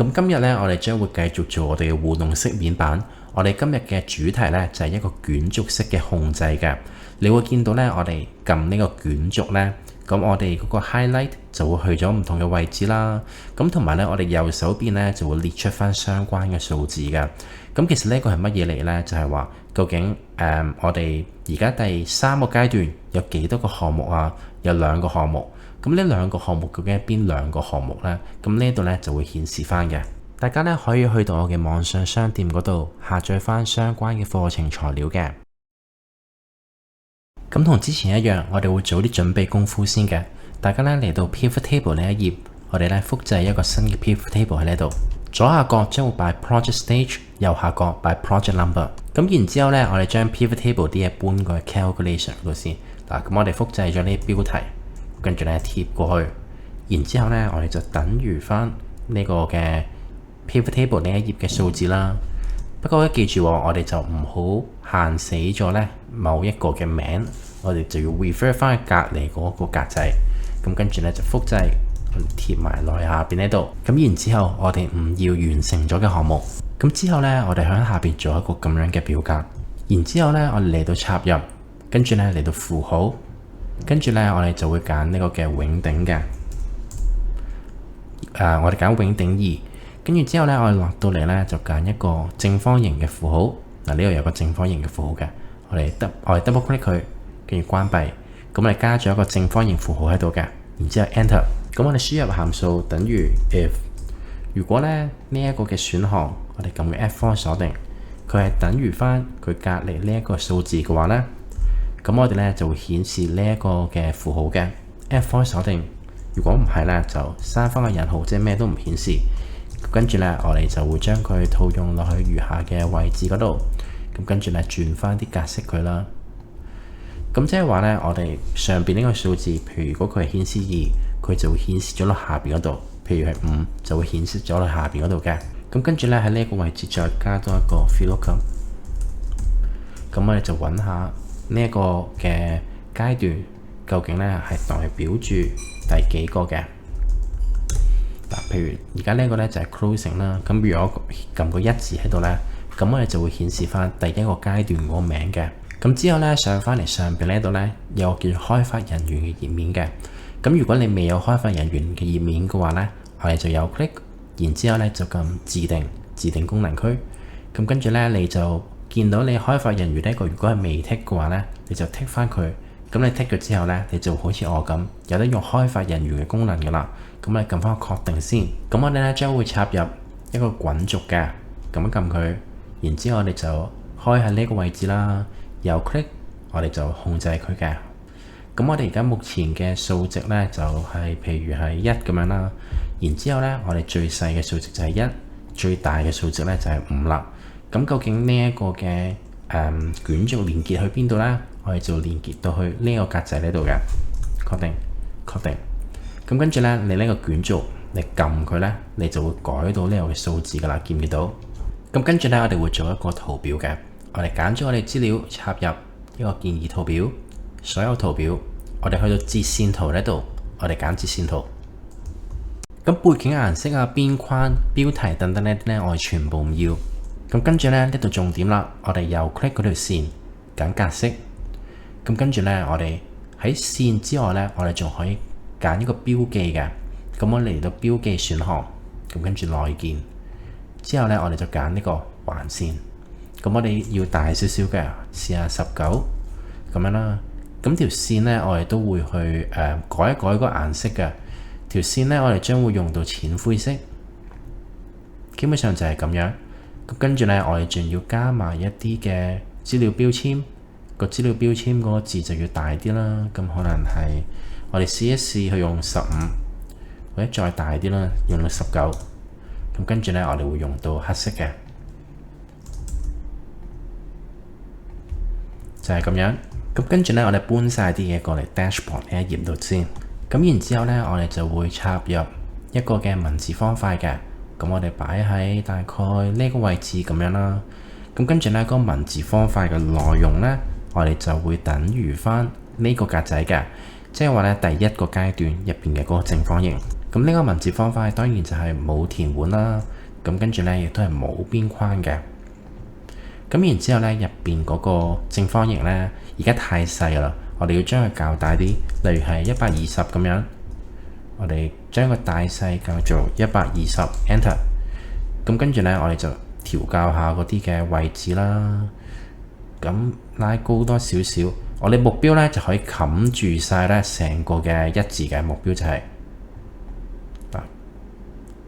咁今日呢，我哋將會繼續做我哋嘅互動式面板。我哋今日嘅主題呢，就係一個卷軸式嘅控制嘅。你會見到呢，我哋撳呢個卷軸呢，咁我哋嗰個 highlight 就會去咗唔同嘅位置啦。咁同埋呢，我哋右手邊呢，就會列出翻相關嘅數字嘅。咁其實呢個係乜嘢嚟呢？就係話究竟我哋而家第3個階段有幾多個項目啊？有2個項目。咁呢2個項目究竟係邊2個項目呢？咁呢度呢就會顯示翻嘅。大家呢可以去到我嘅網上商店嗰度下載翻相關嘅課程材料嘅。咁同之前一樣，我哋會做啲準備功夫先嘅。大家呢嚟到 Pivot Table 呢一頁，我哋呢複製一個新嘅 Pivot Table 喺呢度。左下角將會擺 Project Stage， 右下角擺 Project Number。咁然之後呢，我哋將 Pivot Table 啲嘢搬過去 Calculation 嗰度先。嗱，咁我哋複製咗呢啲標題，跟住呢貼過去。然之後呢，我哋就等於翻呢個嘅 Pivot Table 呢一頁嘅數字啦。不過記住，我哋就唔好限死咗呢某一個嘅名，我哋就要 refer 翻去隔離嗰個格仔。咁跟住呢，就複製，貼埋落去下邊呢度。咁然之後，我哋唔要完成咗嘅項目。咁之後呢，我哋喺下邊做一個咁樣嘅表格。然之後呢，我哋嚟到插入，跟住呢嚟到符號，跟住呢，我哋就會揀呢個嘅永頂嘅。我哋揀永頂2。跟住之後呢，我哋落到嚟呢，就揀一個正方形嘅符號。嗱，呢度有個正方形嘅符號嘅，我哋 double click 佢，跟住關閉。咁我哋加咗一個正方形符號喺度嘅，然之後 enter。咁我哋輸入函數等於 if。如果呢一個嘅選項，我哋撳嘅 F4 鎖定，佢係等於翻佢隔離呢一個數字嘅話呢，咁我哋呢就會顯示呢一個嘅符號嘅 F4 鎖定。如果唔係呢，就刪翻個引號，即係咩都唔顯示。跟住呢，我哋就會將佢套用落去餘下嘅位置嗰度。咁跟住呢，轉翻啲格式佢啦。咁即係話呢，我哋上邊呢個數字，譬如如果佢係顯示2，佢就會顯示咗落下邊嗰度。譬如係5，就會顯示咗落下邊嗰度嘅。咁跟住呢，喺呢個位置再加多一個 VLOOKUP。咁我哋就揾下呢一個嘅階段，究竟呢係代表住第幾個嘅？譬如而家呢個呢就係 closing 啦。咁如果撳個1字喺度呢，咁我哋就會顯示翻第一個階段嗰個名嘅。咁之後呢，上翻嚟上邊呢度呢，有個叫開發人員嘅頁面嘅。咁如果你未有開發人員嘅頁面嘅話呢，我哋就有 click， 然之後呢就撳自定功能區。咁跟住呢，你就見到你開發人員呢個如果係未 tick 嘅話呢，你就 tick 翻佢。咁你 tick 咗之後呢，你就好似我咁有得用開發人員嘅功能噶啦。咁你撳翻個確定先。咁我哋呢將會插入一個滾軸嘅，撳一撳佢，然之後我哋就開喺呢個位置啦。右 click， 我哋就控制佢嘅。咁我哋而家目前嘅數值呢，就係譬如係1咁樣啦。然之後呢，我哋最細嘅數值就係1，最大嘅數值呢就係5啦。咁究竟呢一個嘅卷軸連結去邊度呢？我哋就連結到去呢個格仔呢度嘅。確定。咁跟住呢，你呢個卷軸你撳佢呢，你就會改到呢個嘅數字噶啦。見唔見到？咁跟住呢，我哋會做一個圖表嘅。我哋揀咗我哋資料，插入一個建議圖表，所有圖表，我哋去到折線圖呢度，我哋揀折線圖。咁背景顏色啊、邊框、標題等等呢啲呢，我哋全部唔要。咁跟住呢，呢度重點啦，我哋右 click 嗰條線，揀格式。咁跟住呢，我哋喺線之外呢，我哋仲可以揀一個標記嘅。咁我嚟到標記選項，咁跟住內建之後呢，我哋就揀呢個橫線。咁我哋要大少少嘅，試下19咁樣啦。咁條線呢，我哋都會去改一改個顏色嘅。條線呢，我哋將會用到淺灰色。基本上就係咁樣。咁跟住呢，我哋仲要加埋一啲嘅資料標籤。個資料標籤嗰個字就要大啲啦。咁可能係我哋試一試去用15，或者再大啲啦，用到19。咁跟住呢，我哋會用到黑色嘅。就係咁樣。咁跟住呢，我哋搬晒啲嘢過嚟 Dashboard 呢一頁度先。咁然之後呢，我哋就會插入一個嘅文字方塊嘅。咁我哋擺喺大概呢個位置咁樣啦。咁跟住呢，嗰個文字方塊嘅內容呢，我哋就會等於翻呢個格仔嘅，即係話呢，第一個階段入邊嘅嗰個正方形。咁呢個文字方塊當然就係冇填滿啦。咁跟住呢，亦都係冇邊框嘅。咁然之後呢，入邊嗰個正方形呢，而家太細啦，我哋要將佢較大啲，例如係120咁樣。我哋將個大細較做120 Enter。咁跟住呢，我哋就調校下嗰啲嘅位置啦。咁拉高多少少，我哋目標呢就可以冚住晒呢成個嘅一字嘅目標就係、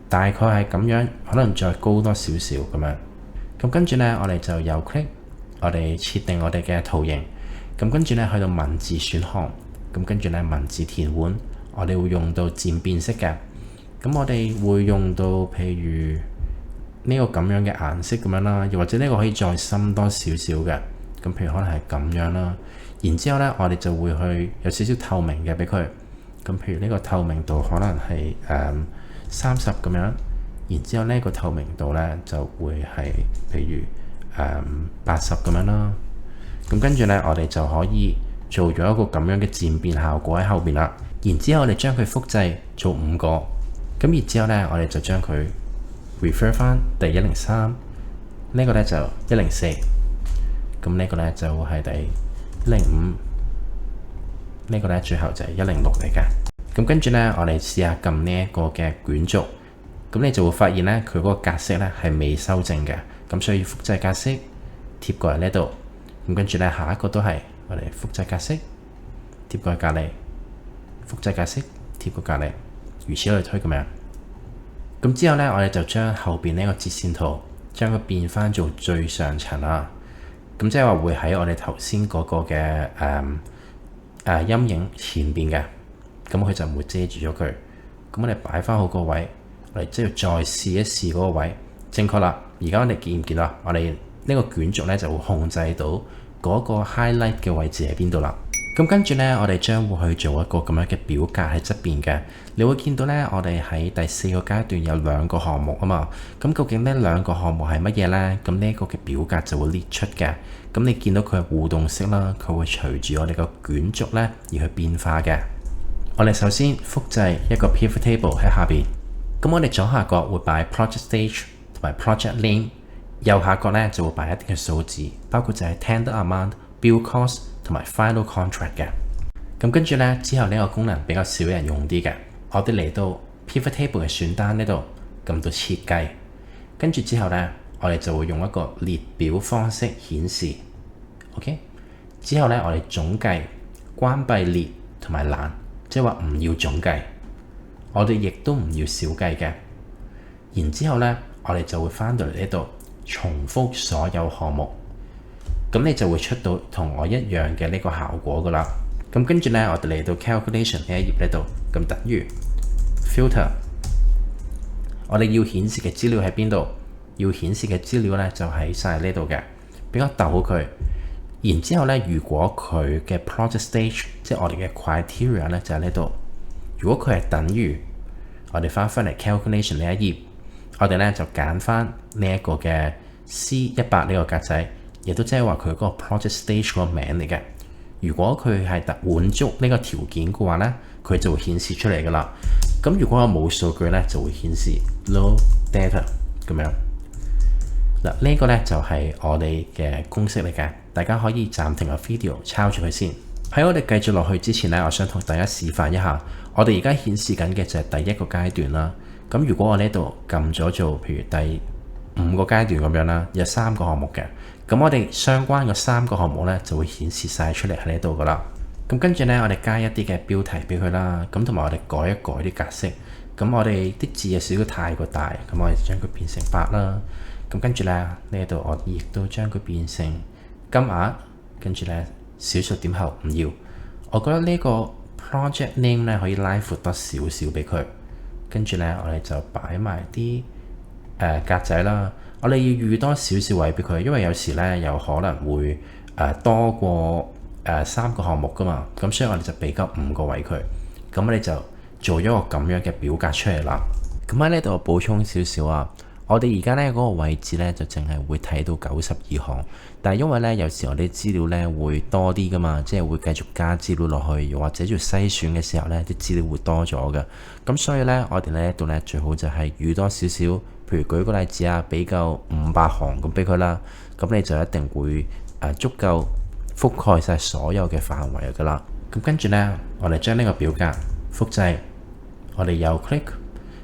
大概係咁樣，可能再高多少少咁樣。咁跟住呢，我哋就右 click， 我哋設定我哋嘅圖形。咁跟住呢，去到文字選項，咁跟住呢，文字填滿，我哋會用到漸變色嘅。咁我哋會用到譬如呢個咁樣嘅顏色咁樣啦，又或者呢個可以再深多少少嘅。咁譬如可能係咁樣啦。然之後呢，我哋就會去有少少透明嘅俾佢。咁譬如呢個透明度可能係30咁樣。然之後呢個透明度呢就會係譬如80咁樣啦。咁跟住呢，我哋就可以做咗一個咁樣嘅漸變效果喺後邊啦。然之後我哋將佢複製做5個。咁然之後呢，我哋就將佢 refer 翻第103。呢個呢就104。咁呢個呢就係第105。呢個呢最後就係106嚟嘅。咁跟住呢，我哋試下撳呢一個嘅卷軸。咁你就會發現呢，佢嗰個格式呢係未修正嘅，咁所以要複製格式貼過嚟呢度。咁跟住呢，下一個都係我哋複製格式貼過去隔離，複製格式貼過隔離，如此類推咁樣。咁之後呢，我哋就將後邊呢個折線圖將佢變翻做最上層啦。咁即係話會喺我哋頭先嗰個嘅陰影前邊嘅，咁佢就唔會遮住咗佢。咁我哋擺翻好個位。我哋即係再試一試嗰個位，正確啦。而家我哋見唔見啊？我哋呢個卷軸呢就會控制到嗰個 highlight 嘅位置喺邊度啦。咁跟住呢，我哋將會去做一個咁樣嘅表格喺側邊嘅。你會見到呢，我哋喺第4個階段有2個項目啊嘛。咁究竟呢2個項目係乜嘢呢？咁呢個嘅表格就會列出嘅。咁你見到佢係互動式啦，佢會隨住我哋個卷軸呢而去變化嘅。我哋首先複製一個 pivot table 喺下邊。咁我哋左下角會擺 project stage 同埋 project name， 右下角呢就會擺一啲嘅數字，包括就係 tender amount、build cost 同埋 final contract 嘅。咁跟住呢，之後呢個功能比較少人用啲嘅，我哋嚟到 pivot table 嘅選單呢度撳到設計，跟住之後呢，我哋就會用一個列表方式顯示。OK， 之後呢，我哋總計、關閉列同埋欄，即係話唔要總計。我哋亦都唔要小計嘅。然之後呢，我哋就會翻到嚟呢度重複所有項目，咁你就會出到同我一樣嘅呢個效果噶啦。咁跟住呢，我哋嚟到 calculation 呢一頁呢度，咁等於 filter， 我哋要顯示嘅資料喺邊度？要顯示嘅資料呢就喺晒呢度嘅，比較逗佢。然之後呢，如果佢嘅 project stage， 即係我哋嘅 criteria 呢，就喺呢度。如果佢係等於，我哋翻嚟 calculation 呢一頁，我哋咧就揀翻呢一個嘅 C100 呢個格仔，亦都即係話佢嗰個 project stage 嗰個名嚟嘅。如果佢係滿足呢個條件嘅話咧，佢就會顯示出嚟噶啦。咁如果我冇數據咧，就會顯示 no data 咁樣。嗱，呢個咧就係我哋嘅公式嚟嘅，大家可以暫停個 video 抄住佢先。喺我哋繼續落去之前咧，我想同大家示範一下。我哋而家顯示緊嘅就係第一個階段啦。咁如果我呢度撳咗做，譬如第5個階段咁樣啦，有3個項目嘅。咁我哋相關嘅3個項目呢，就會顯示晒出嚟喺呢度噶啦。咁跟住呢，我哋加一啲嘅標題俾佢啦。咁同埋我哋改一改啲格式。咁我哋啲字有少少太過大，咁我哋將佢變成8啦。咁跟住呢，呢度我亦都將佢變成金額。跟住呢，小數點後唔要。我覺得呢個 project name 咧可以拉闊多少少俾佢，跟住咧我哋就擺埋啲格仔啦。我哋要預多少少位俾佢，因為有時咧有可能會多過3個項目噶嘛，咁所以我哋就俾夠5個位佢。咁我哋就做咗個咁樣嘅表格出嚟啦。咁喺呢度補充少少啊，我哋而家呢嗰個位置呢，就淨係會睇到92行，但係因為呢，有時我哋資料呢會多啲噶嘛，即係會繼續加資料落去，又或者要篩選嘅時候呢，啲資料會多咗嘅。咁所以呢，我哋呢度呢最好就係預多少少，譬如舉個例子啊，俾夠500行咁俾佢啦，咁你就一定會足夠覆蓋晒所有嘅範圍噶啦。咁跟住呢，我哋將呢個表格複製，我哋右 click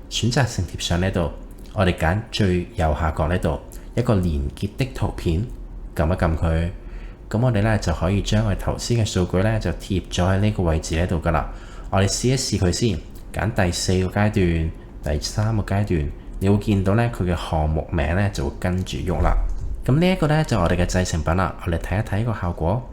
選擇性貼上呢度。我哋揀最右下角呢度一個連結的圖片，撳一撳佢，咁我哋呢就可以將我哋頭先嘅數據呢就貼咗喺呢個位置呢度噶啦。我哋試一試佢先，揀第4個階段、第3個階段，你會見到呢佢嘅項目名呢就會跟住喐啦。咁呢一個呢就係我哋嘅製成品啦。我哋睇一睇個效果。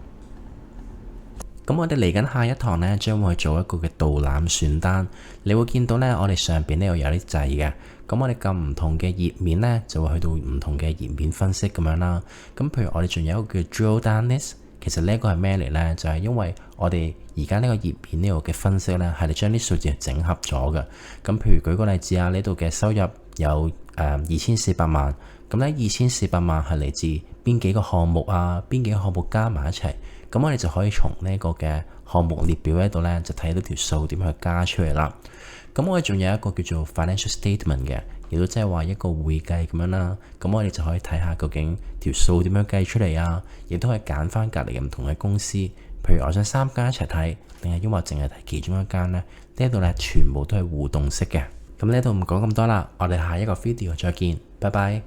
咁我哋嚟緊下一堂呢，將會去做一個嘅導覽選單。你會見到呢，我哋上邊呢度有啲掣嘅。咁我哋撳唔同嘅頁面呢，就會去到唔同嘅頁面分析咁樣啦。咁譬如我哋仲有一個叫 Drill Down List，其實呢一個係咩嚟呢？就係因為我哋而家呢個頁面呢度嘅分析呢，係你將啲數字整合咗嘅。咁譬如舉個例子啊，呢度嘅收入有2400萬，咁呢2400萬係嚟自邊幾個項目啊？邊幾個項目加埋一齊？咁我哋就可以從呢個嘅項目列表喺度呢，就睇到條數點去加出嚟啦。咁我哋仲有一個叫做 financial statement 嘅，亦都即係話一個會計咁樣啦。咁我哋就可以睇下究竟條數點樣計出嚟啊，亦都可以揀翻隔離唔同嘅公司。譬如我想3間一齊睇，定係因為淨係睇其中一間呢？呢度呢，全部都係互動式嘅。咁呢度唔講咁多啦，我哋下一個 video 再見，拜拜。